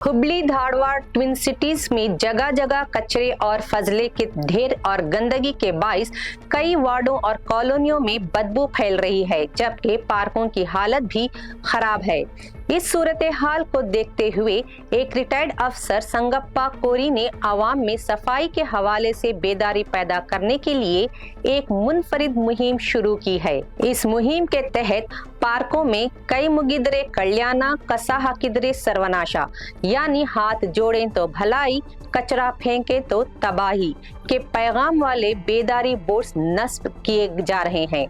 Hubli Dharwad twin cities में जगह जगह कचरे और फजले के ढेर और गंदगी के बाइस कई वार्डों और कॉलोनियों में बदबू फैल रही है, जबकि पार्कों की हालत भी खराब है। इस सूरत हाल को देखते हुए एक रिटायर्ड अफसर संगप्पा कोरी ने आवाम में सफाई के हवाले से बेदारी पैदा करने के लिए एक मुनफरिद मुहिम शुरू की है। इस मुहिम के तहत पार्कों में कई मुगिदरे कल्याणा कसा हकिदरे सर्वनाशा यानी हाथ जोड़ें तो भलाई, कचरा फेंके तो तबाही के पैगाम वाले बेदारी बोर्ड्स नस्ब किए जा रहे हैं।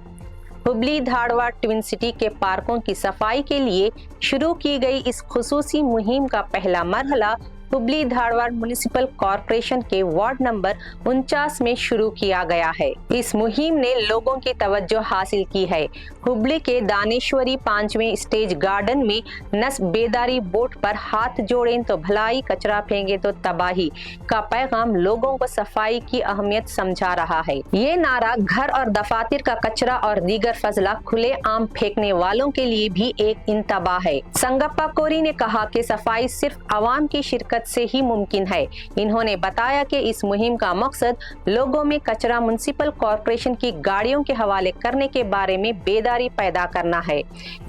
हुबली धारवाड़ ट्विन सिटी के पार्कों की सफाई के लिए शुरू की गई इस खुसूसी मुहिम का पहला मरहला हुबली धारवाड़ म्युनिसिपल कॉरपोरेशन के वार्ड नंबर 49 में शुरू किया गया है। इस मुहिम ने लोगों की तवज्जो हासिल की है। हुबली के दानेश्वरी 5वें स्टेज गार्डन में नस्ब बेदारी बोर्ड पर हाथ जोड़ें तो भलाई, कचरा फेंके तो तबाही का पैगाम लोगों को सफाई की अहमियत समझा रहा है। ये नारा घर और दफातर का कचरा और दीगर फजला खुले आम फेंकने वालों के लिए भी एक इंतबाह है। संगप्पा कोरी ने कहा कि सफाई सिर्फ आवाम की शिरकत से ही मुमकिन है। इन्होंने बताया कि इस मुहिम का मकसद लोगों में कचरा म्युनिसिपल कॉरपोरेशन की गाड़ियों के हवाले करने के बारे में बेदारी पैदा करना है।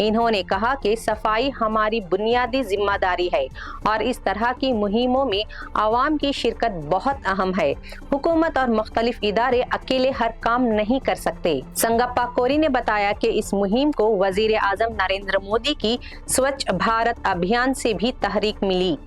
इन्होंने कहा कि सफाई हमारी बुनियादी जिम्मेदारी है और इस तरह की मुहिमों में आवाम की शिरकत बहुत अहम है। हुकूमत और मुख्तलिफ इदारे अकेले हर काम नहीं कर सकते। संगप्पा कोरी ने बताया कि इस मुहिम को वजीर आजम नरेंद्र मोदी की स्वच्छ भारत अभियान से भी तहरीक मिली।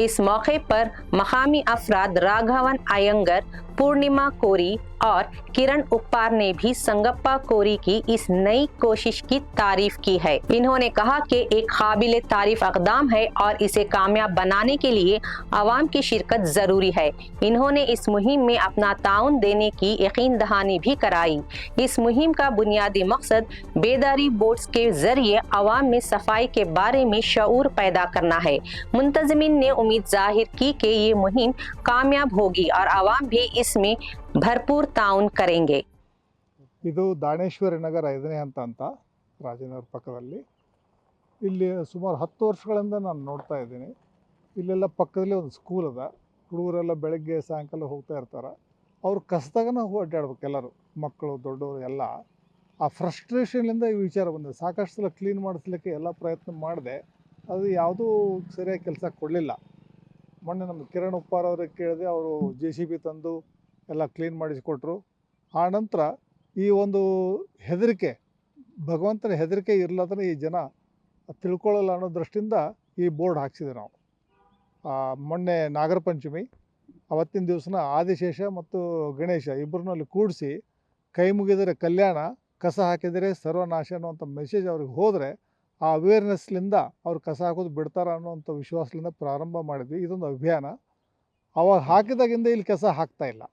इस मौके पर मकामी अफराद राघवन अयंगर, पूर्णिमा कोरी और किरण उप्पार ने भी संगप्पा कोरी की इस नई कोशिश की तारीफ की है। इन्होंने कहा कि एक काबिल तारीफ इक़दाम है और इसे कामयाब बनाने के लिए आवाम की शिरकत जरूरी है। इन्होंने इस मुहिम में अपना ताउन देने की यकीन दहानी भी कराई। इस मुहिम का बुनियादी मकसद बेदारी बोर्ड्स के जरिए आवाम में सफाई के बारे में शऊर पैदा करना है। मुंतज़मीन ने उम्मीद जाहिर की कि ये मुहिम कामयाब होगी और आवाम भी इसमें ಭರ್ಪೂರ್ ತಾउन ಕರೆಂಗೆ। ಇದು ದಾನೇಶ್ವರಿ ನಗರ 5ನೇ ಹಂತ ಅಂತ ರಾಜನಗರ ಪಕ್ಕದಲ್ಲಿ. ಇಲ್ಲಿ ಸುಮಾರು 10 ವರ್ಷಗಳಿಂದ ನಾನು ನೋಡ್ತಾ ಇದ್ದೀನಿ. ಇಲ್ಲೆಲ್ಲ ಪಕ್ಕದಲ್ಲಿ ಒಂದು ಸ್ಕೂಲ್ ಅದ. ಹುಡುಗರೆಲ್ಲ ಬೆಳಗ್ಗೆ ಸಾಯಂಕಾಲ ಹೋಗ್ತಾ ಇರ್ತಾರೆ. ಅವ್ರು ಕಸದಾಗನ ಅಡ್ಡಾಡ್ಬೇಕು ಎಲ್ಲರೂ, ಮಕ್ಕಳು ದೊಡ್ಡವರು ಎಲ್ಲ. ಆ ಫ್ರಸ್ಟ್ರೇಷನ್ಲಿಂದ ಈ ವಿಚಾರ ಬಂದಿದೆ. ಸಾಕಷ್ಟು ಸಲ ಕ್ಲೀನ್ ಮಾಡಿಸ್ಲಿಕ್ಕೆ ಎಲ್ಲ ಪ್ರಯತ್ನ ಮಾಡಿದೆ, ಅದು ಯಾವುದೂ ಸರಿಯಾಗಿ ಕೆಲಸ ಕೊಡಲಿಲ್ಲ. ಮೊನ್ನೆ ನಮ್ಮ ಕಿರಣ್ ಉಪ್ಪಾರ್ ಅವ್ರಿಗೆ ಕೇಳಿದೆ, ಅವರು JCB ತಂದು ಎಲ್ಲ ಕ್ಲೀನ್ ಮಾಡಿಸಿಕೊಟ್ರು. ಆ ನಂತರ ಈ ಒಂದು ಹೆದರಿಕೆ, ಭಗವಂತನ ಹೆದರಿಕೆ ಇರಲಾದ್ರೆ ಈ ಜನ ತಿಳ್ಕೊಳ್ಳಲ್ಲ ಅನ್ನೋ ದೃಷ್ಟಿಯಿಂದ ಈ ಬೋರ್ಡ್ ಹಾಕ್ಸಿದೆ ನಾವು. ಮೊನ್ನೆ ನಾಗರ ಪಂಚಮಿ ಅವತ್ತಿನ ದಿವಸನ ಆದಿಶೇಷ ಮತ್ತು ಗಣೇಶ ಇಬ್ಬರನ್ನೂ ಅಲ್ಲಿ ಕೂಡಿಸಿ ಕೈ ಮುಗಿದರೆ ಕಲ್ಯಾಣ, ಕಸ ಹಾಕಿದರೆ ಸರ್ವನಾಶ ಅನ್ನುವಂಥ ಮೆಸೇಜ್ ಅವ್ರಿಗೆ ಹೋದರೆ ಆ ಅವೇರ್ನೆಸ್ಲಿಂದ ಅವ್ರು ಕಸ ಹಾಕೋದು ಬಿಡ್ತಾರ ಅನ್ನೋವಂಥ ವಿಶ್ವಾಸದಿಂದ ಪ್ರಾರಂಭ ಮಾಡಿದ್ವಿ. ಇದೊಂದು ಅಭಿಯಾನ. ಅವಾಗ ಹಾಕಿದಾಗಿಂದ ಇಲ್ಲಿ ಕಸ ಹಾಕ್ತಾ ಇಲ್ಲ.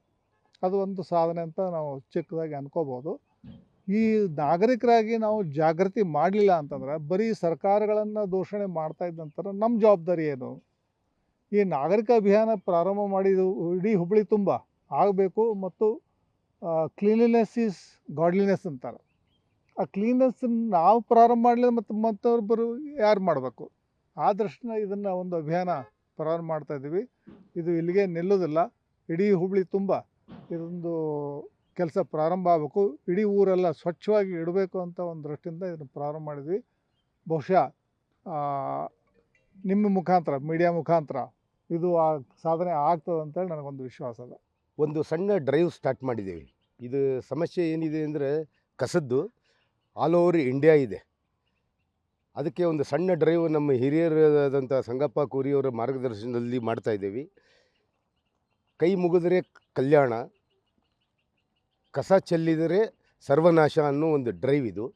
ಅದು ಒಂದು ಸಾಧನೆ ಅಂತ ನಾವು ಚಿಕ್ಕದಾಗಿ ಅನ್ಕೋಬೋದು. ಈ ನಾಗರಿಕರಾಗಿ ನಾವು ಜಾಗೃತಿ ಮಾಡಲಿಲ್ಲ ಅಂತಂದ್ರೆ ಬರೀ ಸರ್ಕಾರಗಳನ್ನು ದೂಷಣೆ ಮಾಡ್ತಾ ಇದ್ದಂತಾರೆ. ನಮ್ಮ ಜವಾಬ್ದಾರಿ ಏನು? ಈ ನಾಗರಿಕ ಅಭಿಯಾನ ಪ್ರಾರಂಭ ಮಾಡಿದ್ದು ಇಡೀ ಹುಬ್ಬಳ್ಳಿ ತುಂಬ ಆಗಬೇಕು. ಮತ್ತು ಕ್ಲೀನ್ಲಿನೆಸ್ ಈಸ್ ಗಾಡ್ಲಿನೆಸ್ ಅಂತಾರೆ. ಆ ಕ್ಲೀನ್ನೆಸ್ ನಾವು ಪ್ರಾರಂಭ ಮಾಡಲಿಲ್ಲ ಮತ್ತು ಮತ್ತೊಬ್ಬರು ಯಾರು ಮಾಡಬೇಕು? ಆ ದೃಷ್ಟಿನ ಇದನ್ನು ಒಂದು ಅಭಿಯಾನ ಪ್ರಾರಂಭ ಮಾಡ್ತಾಯಿದ್ದೀವಿ. ಇದು ಇಲ್ಲಿಗೆ ನಿಲ್ಲೋದಿಲ್ಲ. ಇಡೀ ಹುಬ್ಬಳ್ಳಿ ತುಂಬ ಇದೊಂದು ಕೆಲಸ ಪ್ರಾರಂಭ ಆಗಬೇಕು. ಇಡೀ ಊರೆಲ್ಲ ಸ್ವಚ್ಛವಾಗಿ ಇಡಬೇಕು ಅಂತ ಒಂದು ದೃಷ್ಟಿಯಿಂದ ಇದನ್ನು ಪ್ರಾರಂಭ ಮಾಡಿದ್ವಿ. ಬಹುಶಃ ನಿಮ್ಮ ಮುಖಾಂತರ, ಮೀಡಿಯಾ ಮುಖಾಂತರ ಇದು ಆ ಸಾಧನೆ ಆಗ್ತದೆ ಅಂತೇಳಿ ನನಗೊಂದು ವಿಶ್ವಾಸ ಅದ. ಒಂದು ಸಣ್ಣ ಡ್ರೈವ್ ಸ್ಟಾರ್ಟ್ ಮಾಡಿದ್ದೀವಿ. ಇದು ಸಮಸ್ಯೆ ಏನಿದೆ ಅಂದರೆ ಕಸದ್ದು ಆಲ್ ಓವರ್ ಇಂಡಿಯಾ ಇದೆ. ಅದಕ್ಕೆ ಒಂದು ಸಣ್ಣ ಡ್ರೈವ್ ನಮ್ಮ ಹಿರಿಯರಾದಂಥ ಸಂಗಪ್ಪ ಕೋರಿಯವರ ಮಾರ್ಗದರ್ಶನದಲ್ಲಿ ಮಾಡ್ತಾಯಿದ್ದೀವಿ. ಕೈ ಮುಗಿದರೆ ಕಲ್ಯಾಣ, ಕಸ ಚೆಲ್ಲಿದರೆ ಸರ್ವನಾಶ ಅನ್ನೋ ಒಂದು ಡ್ರೈವ್ ಇದು.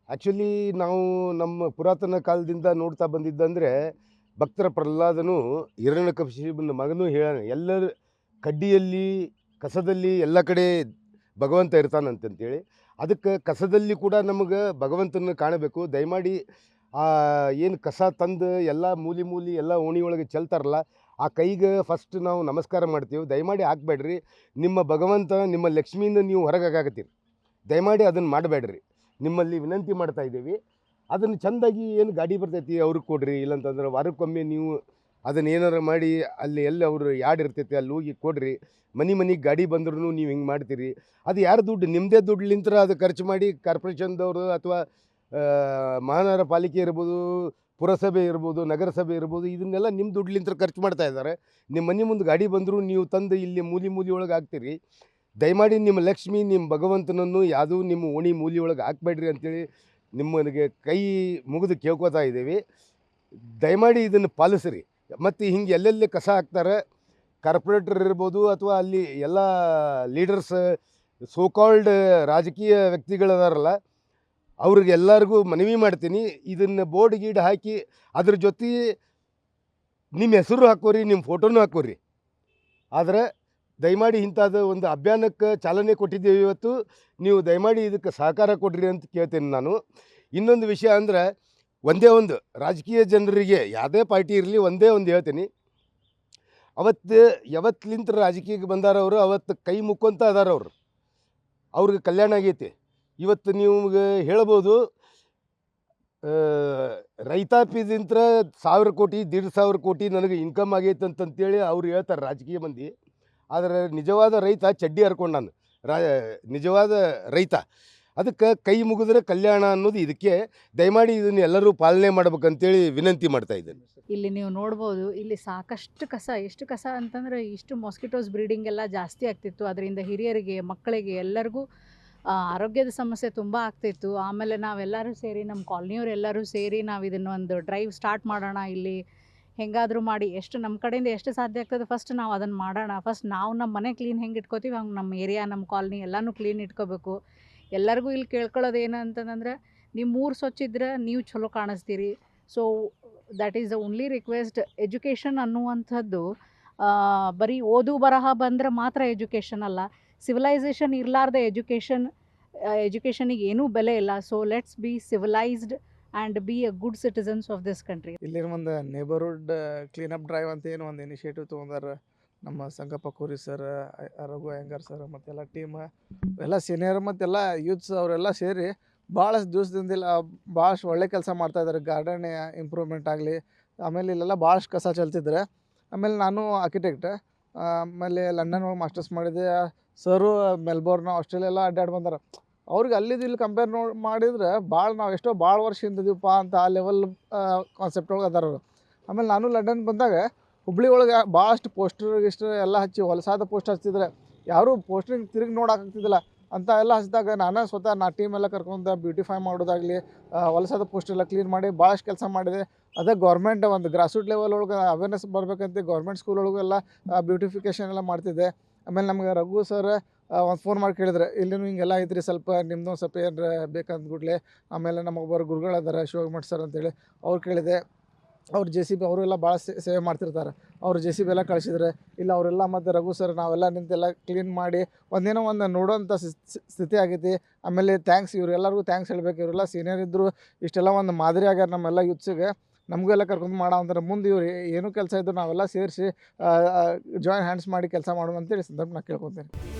ಆ್ಯಕ್ಚುಲಿ ನಾವು ನಮ್ಮ ಪುರಾತನ ಕಾಲದಿಂದ ನೋಡ್ತಾ ಬಂದಿದ್ದಂದರೆ ಭಕ್ತರ ಪ್ರಹ್ಲಾದನು ಹಿರಣ್ಯಕಶಿಪನ ಮಗನೂ ಹೇಳೋಣ, ಎಲ್ಲರ ಕಡ್ಡಿಯಲ್ಲಿ ಕಸದಲ್ಲಿ ಎಲ್ಲ ಕಡೆ ಭಗವಂತ ಇರ್ತಾನಂತಂತೇಳಿ. ಅದಕ್ಕೆ ಕಸದಲ್ಲಿ ಕೂಡ ನಮಗೆ ಭಗವಂತನ ಕಾಣಬೇಕು. ದಯಮಾಡಿ ಏನು ಕಸ ತಂದು ಎಲ್ಲ ಮೂಲಿ ಎಲ್ಲ ಓಣಿ ಒಳಗೆ ಚೆಲ್ತಾರಲ್ಲ, ಆ ಕೈಗೆ ಫಸ್ಟ್ ನಾವು ನಮಸ್ಕಾರ ಮಾಡ್ತೀವಿ. ದಯಮಾಡಿ ಹಾಕಬೇಡ್ರಿ. ನಿಮ್ಮ ಭಗವಂತ, ನಿಮ್ಮ ಲಕ್ಷ್ಮಿಯಿಂದ ನೀವು ಹೊರಗಾಗತ್ತೀರಿ. ದಯಮಾಡಿ ಅದನ್ನು ಮಾಡಬೇಡ್ರಿ, ನಿಮ್ಮಲ್ಲಿ ವಿನಂತಿ ಮಾಡ್ತಾ ಇದ್ದೀವಿ. ಅದನ್ನು ಚೆಂದಾಗಿ ಏನು ಗಾಡಿ ಬರ್ತೈತಿ ಅವ್ರಿಗೆ ಕೊಡ್ರಿ, ಇಲ್ಲಂತಂದ್ರೆ ವಾರಕ್ಕೊಮ್ಮೆ ನೀವು ಅದನ್ನು ಏನಾರು ಮಾಡಿ ಅಲ್ಲಿ ಎಲ್ಲಿ ಅವರು ಯಾಡ್ ಇರ್ತೈತಿ ಅಲ್ಲಿ ಹೋಗಿ ಕೊಡ್ರಿ. ಮನೆಗೆ ಗಾಡಿ ಬಂದ್ರೂ ನೀವು ಹಿಂಗೆ ಮಾಡ್ತೀರಿ, ಅದು ಯಾರು ದುಡ್ಡು? ನಿಮ್ಮದೇ ದುಡ್ಲಿಂತ್ರ ಅದು ಖರ್ಚು ಮಾಡಿ ಕಾರ್ಪೊರೇಷನ್ದವರು ಅಥವಾ ಮಹಾನಗರ ಪಾಲಿಕೆ ಇರ್ಬೋದು, ಪುರಸಭೆ ಇರ್ಬೋದು, ನಗರಸಭೆ ಇರ್ಬೋದು, ಇದನ್ನೆಲ್ಲ ನಿಮ್ಮ ದುಡ್ಲಿಂತ್ರ ಖರ್ಚು ಮಾಡ್ತಾ ಇದ್ದಾರೆ. ನಿಮ್ಮ ಮನೆ ಮುಂದೆ ಗಾಡಿ ಬಂದರೂ ನೀವು ತಂದು ಇಲ್ಲಿ ಮೂಲಿ ಒಳಗೆ ಹಾಕ್ತೀರಿ. ದಯಮಾಡಿ ನಿಮ್ಮ ಲಕ್ಷ್ಮಿ, ನಿಮ್ಮ ಭಗವಂತನನ್ನು ಯಾವುದೂ ನಿಮ್ಮ ಓಣಿ ಮೂಲಿ ಒಳಗೆ ಹಾಕ್ಬೇಡ್ರಿ ಅಂತೇಳಿ ನಿಮ್ಮನಿಗೆ ಕೈ ಮುಗಿದು ಕೇಳ್ಕೊತಾ ಇದ್ದೀವಿ. ದಯಮಾಡಿ ಇದನ್ನು ಪಾಲಿಸ್ರಿ. ಮತ್ತು ಹಿಂಗೆ ಎಲ್ಲೆಲ್ಲಿ ಕಸ ಹಾಕ್ತಾರೆ, ಕಾರ್ಪೊರೇಟರ್ ಇರ್ಬೋದು ಅಥವಾ ಅಲ್ಲಿ ಎಲ್ಲ ಲೀಡರ್ಸ್, ಸೋಕಾಲ್ಡ್ ರಾಜಕೀಯ ವ್ಯಕ್ತಿಗಳದಾರಲ್ಲ, ಅವ್ರಿಗೆಲ್ಲರಿಗೂ ಮನವಿ ಮಾಡ್ತೀನಿ, ಇದನ್ನು ಬೋರ್ಡ್ ಗೀಡ್ ಹಾಕಿ ಅದ್ರ ಜೊತೆ ನಿಮ್ಮ ಹೆಸರು ಹಾಕೋರಿ, ನಿಮ್ಮ ಫೋಟೋನೂ ಹಾಕೋರಿ. ಆದರೆ ದಯಮಾಡಿ ಇಂಥದ್ದು ಒಂದು ಅಭಿಯಾನಕ್ಕೆ ಚಾಲನೆ ಕೊಟ್ಟಿದ್ದೇವೆ ಇವತ್ತು. ನೀವು ದಯಮಾಡಿ ಇದಕ್ಕೆ ಸಹಕಾರ ಕೊಡ್ರಿ ಅಂತ ಕೇಳ್ತೀನಿ ನಾನು. ಇನ್ನೊಂದು ವಿಷಯ ಅಂದರೆ, ಒಂದೇ ಒಂದು ರಾಜಕೀಯ ಜನರಿಗೆ ಯಾವುದೇ ಪಾರ್ಟಿ ಇರಲಿ, ಒಂದೇ ಒಂದು ಹೇಳ್ತೀನಿ, ಯಾವತ್ತಲಿಂತ ರಾಜಕೀಯಕ್ಕೆ ಬಂದಾರವರು ಅವತ್ತು ಕೈ ಮುಕ್ಕೊಂತ ಅದಾರವ್ರು, ಅವ್ರಿಗೆ ಕಲ್ಯಾಣ ಆಗೈತಿ. ಇವತ್ತು ನಿಮ್ಗೆ ಹೇಳ್ಬೋದು, ರೈತಾಪಿದಿಂತ 1,000 ಕೋಟಿ 1,500 ಕೋಟಿ ನನಗೆ ಇನ್ಕಮ್ ಆಗೈತೆ ಅಂತಂತೇಳಿ ಅವ್ರು ಹೇಳ್ತಾರೆ ರಾಜಕೀಯ ಮಂದಿ. ಆದರೆ ನಿಜವಾದ ರೈತ ಚಡ್ಡಿ ಹರ್ಕೊಂಡಾನು, ನಿಜವಾದ ರೈತ. ಅದಕ್ಕೆ ಕೈ ಮುಗಿದ್ರೆ ಕಲ್ಯಾಣ ಅನ್ನೋದು ಇದಕ್ಕೆ. ದಯಮಾಡಿ ಇದನ್ನು ಎಲ್ಲರೂ ಪಾಲನೆ ಮಾಡ್ಬೇಕಂತೇಳಿ ವಿನಂತಿ ಮಾಡ್ತಾ ಇದ್ದೇನೆ. ಇಲ್ಲಿ ನೀವು ನೋಡ್ಬೋದು, ಇಲ್ಲಿ ಸಾಕಷ್ಟು ಕಸ, ಎಷ್ಟು ಕಸ ಅಂತಂದರೆ ಇಷ್ಟು ಮಾಸ್ಕಿಟೋಸ್ ಬ್ರೀಡಿಂಗ್ ಎಲ್ಲ ಜಾಸ್ತಿ ಆಗ್ತಿತ್ತು. ಅದರಿಂದ ಹಿರಿಯರಿಗೆ, ಮಕ್ಕಳಿಗೆ ಎಲ್ಲರಿಗೂ ಆರೋಗ್ಯದ ಸಮಸ್ಯೆ ತುಂಬ ಆಗ್ತಿತ್ತು. ಆಮೇಲೆ ನಾವೆಲ್ಲರೂ ಸೇರಿ, ನಮ್ಮ ಕಾಲನಿಯವ್ರು ಎಲ್ಲರೂ ಸೇರಿ ನಾವು ಇದನ್ನು ಒಂದು ಡ್ರೈವ್ ಸ್ಟಾರ್ಟ್ ಮಾಡೋಣ. ಇಲ್ಲಿ ಹೆಂಗಾದರೂ ಮಾಡಿ ಎಷ್ಟು ನಮ್ಮ ಕಡೆಯಿಂದ ಎಷ್ಟು ಸಾಧ್ಯ ಆಗ್ತದೆ ಫಸ್ಟ್ ನಾವು ಅದನ್ನು ಮಾಡೋಣ. ಫಸ್ಟ್ ನಾವು ನಮ್ಮ ಮನೆ ಕ್ಲೀನ್ ಹೆಂಗೆ ಇಟ್ಕೋತೀವಿ ಹಂಗೆ ನಮ್ಮ ಏರಿಯಾ, ನಮ್ಮ ಕಾಲನಿ ಎಲ್ಲನೂ ಕ್ಲೀನ್ ಇಟ್ಕೋಬೇಕು. ಎಲ್ಲರಿಗೂ ಇಲ್ಲಿ ಕೇಳ್ಕೊಳ್ಳೋದು ಏನು ಅಂತಂದ್ರೆ, ನಿಮ್ಮ ಊರು ಸ್ವಚ್ಛ ಇದ್ರೆ ನೀವು ಚಲೋ ಕಾಣಿಸ್ತೀರಿ. So that is the only request. Education ಅನ್ನುವಂಥದ್ದು ಬರೀ ಓದು ಬರಹ ಬಂದರೆ ಮಾತ್ರ ಎಜುಕೇಷನ್ ಅಲ್ಲ. ಸಿವಿಲೈಸೇಷನ್ ಇರಲಾರ್ದೆ ಎಜುಕೇಷನಿಗೆ ಏನೂ ಬೆಲೆ ಇಲ್ಲ. So let's be civilised and be a good citizens of this country. ಇಲ್ಲಿ ಒಂದು ನೇಬರ್ಹುಡ್ ಕ್ಲೀನಪ್ ಡ್ರೈವ್ ಅಂತ ಏನು ಒಂದು ಇನಿಷಿಯೇಟಿವ್ ತೊಗೊಂಡಾರ ನಮ್ಮ ಸಂಗಪ್ಪ ಕೋರಿ ಸರ್, ರಘು ಅಯ್ಯಂಗಾರ್ ಸರ್, ಮತ್ತೆಲ್ಲ ಟೀಮ್, ಎಲ್ಲ ಸೀನಿಯರ್ ಮತ್ತೆಲ್ಲ ಯೂತ್ಸ್ ಅವರೆಲ್ಲ ಸೇರಿ ಭಾಳಷ್ಟು ದಿವಸದಿಂದ ಭಾಳಷ್ಟು ಒಳ್ಳೆ ಕೆಲಸ ಮಾಡ್ತಾಯಿದ್ದಾರೆ. ಗಾರ್ಡನ್ ಇಂಪ್ರೂವ್ಮೆಂಟ್ ಆಗಲಿ, ಆಮೇಲೆ ಇಲ್ಲೆಲ್ಲ ಭಾಳಷ್ಟು ಕಸ ಚೆಲ್ತಿದ್ರೆ. ಆಮೇಲೆ ನಾನು ಆರ್ಕಿಟೆಕ್ಟ್, ಆಮೇಲೆ ಲಂಡನ್ ಹೋಗಿ ಮಾಸ್ಟರ್ಸ್ ಮಾಡಿದೆ. ಸರು ಮೆಲ್ಬೋರ್ನ್, ಆಸ್ಟ್ರೇಲಿಯಾ ಎಲ್ಲ ಅಡ್ಡಾಡಿ ಬಂದಾರ. ಅವ್ರಿಗೆ ಅಲ್ಲಿದ್ದು ಇಲ್ಲಿ ಕಂಪೇರ್ ಮಾಡಿದ್ರೆ ನಾವು ಎಷ್ಟೋ ಭಾಳ ವರ್ಷ ಹಿಂದಿದ್ದೀವಪ್ಪ ಅಂತ ಆ ಲೆವೆಲ್ ಕಾನ್ಸೆಪ್ಟ್ ಒಳಗೆ ಅದಾರ ಅವರು. ಆಮೇಲೆ ನಾನು ಲಂಡನ್ ಬಂದಾಗ ಹುಬ್ಳಿ ಒಳಗೆ ಭಾಳಷ್ಟು ಪೋಸ್ಟರ್ ಎಲ್ಲ ಹಚ್ಚಿ ಹೊಲಸಾದ ಪೋಸ್ಟ್ ಹಚ್ತಿದ್ರೆ ಯಾರೂ ಪೋಸ್ಟ್ರಿಗೆ ತಿರುಗಿ ನೋಡೋಕ್ಕಾಗ್ತಿದ್ದಿಲ್ಲ ಅಂತ ಎಲ್ಲ ಹಚ್ಚಿದಾಗ ನಾನು ಸ್ವತಃ ಟೀಮ್ ಎಲ್ಲ ಕರ್ಕೊಂಡು ಬ್ಯೂಟಿಫೈ ಮಾಡೋದಾಗಲಿ, ಹೊಲಸಾದ ಪೋಸ್ಟ್ ಎಲ್ಲ ಕ್ಲೀನ್ ಮಾಡಿ ಭಾಳಷ್ಟು ಕೆಲಸ ಮಾಡಿದೆ. ಅದೇ ಗೌರ್ಮೆಂಟ್ ಒಂದು ಗ್ರಾಸ್ರೂಟ್ ಲೆವೆಲ್ ಒಳಗೆ ಅವೇರ್ನೆಸ್ ಬರಬೇಕಂತ ಗೌರ್ಮೆಂಟ್ ಸ್ಕೂಲ್ ಒಳಗೂ ಎಲ್ಲ ಬ್ಯೂಟಿಫಿಕೇಷನ್ ಎಲ್ಲ ಮಾಡ್ತಿದ್ದೆ. ಆಮೇಲೆ ನಮ್ಗೆ ರಘು ಸರ್ ಒಂದು ಫೋನ್ ಮಾಡಿ ಕೇಳಿದ್ರೆ, ಇಲ್ಲಿನೂ ಹಿಂಗೆಲ್ಲ ಐತ್ರಿ, ಸ್ವಲ್ಪ ನಿಮ್ಮದು ಸ್ವಲ್ಪ ಏನಾರ ಬೇಕಂತ ಕೂಡಲೇ. ಆಮೇಲೆ ನಮಗೊಬ್ಬರು ಗುರುಗಳದಾರ ಶಿವಮಠ್ ಸರ್ ಅಂತೇಳಿ, ಅವ್ರು ಕೇಳಿದೆ. ಅವ್ರು JCB ಅವರೆಲ್ಲ ಭಾಳ ಸೇವೆ ಮಾಡ್ತಿರ್ತಾರೆ. ಅವ್ರು JCB ಎಲ್ಲ ಕಳಿಸಿದ್ರೆ ಇಲ್ಲ ಅವರೆಲ್ಲ, ಮತ್ತು ರಘು ಸರ್ ನಾವೆಲ್ಲ ನಿಂತೆಲ್ಲ ಕ್ಲೀನ್ ಮಾಡಿ ಒಂದೇನೋ ಒಂದು ನೋಡೋಂಥ ಸ್ಥಿತಿ ಆಗೈತಿ. ಆಮೇಲೆ ಥ್ಯಾಂಕ್ಸ್, ಇವರೆಲ್ಲರಿಗೂ ಥ್ಯಾಂಕ್ಸ್ ಹೇಳಬೇಕು. ಇವರೆಲ್ಲ ಸೀನಿಯರ್ ಇದ್ದರು, ಇಷ್ಟೆಲ್ಲ ಒಂದು ಮಾದರಿ ಆಗ್ಯಾರ ನಮ್ಮೆಲ್ಲ ಯೂತ್ಸಿಗೆ. ನಮಗೆಲ್ಲ ಕರ್ಕೊಂಡು ಮಾಡೋ ಅಂದ್ರೆ ಮುಂದೆ ಇವ್ರು ಏನೂ ಕೆಲಸ ಇದ್ರು ನಾವೆಲ್ಲ ಸೇರಿಸಿ ಜಾಯಿನ್ ಹ್ಯಾಂಡ್ಸ್ ಮಾಡಿ ಕೆಲಸ ಮಾಡೋಣ ಅಂತೇಳಿ ಸಂದರ್ಭ ನಾನು ಕೇಳ್ಕೊತೀನಿ.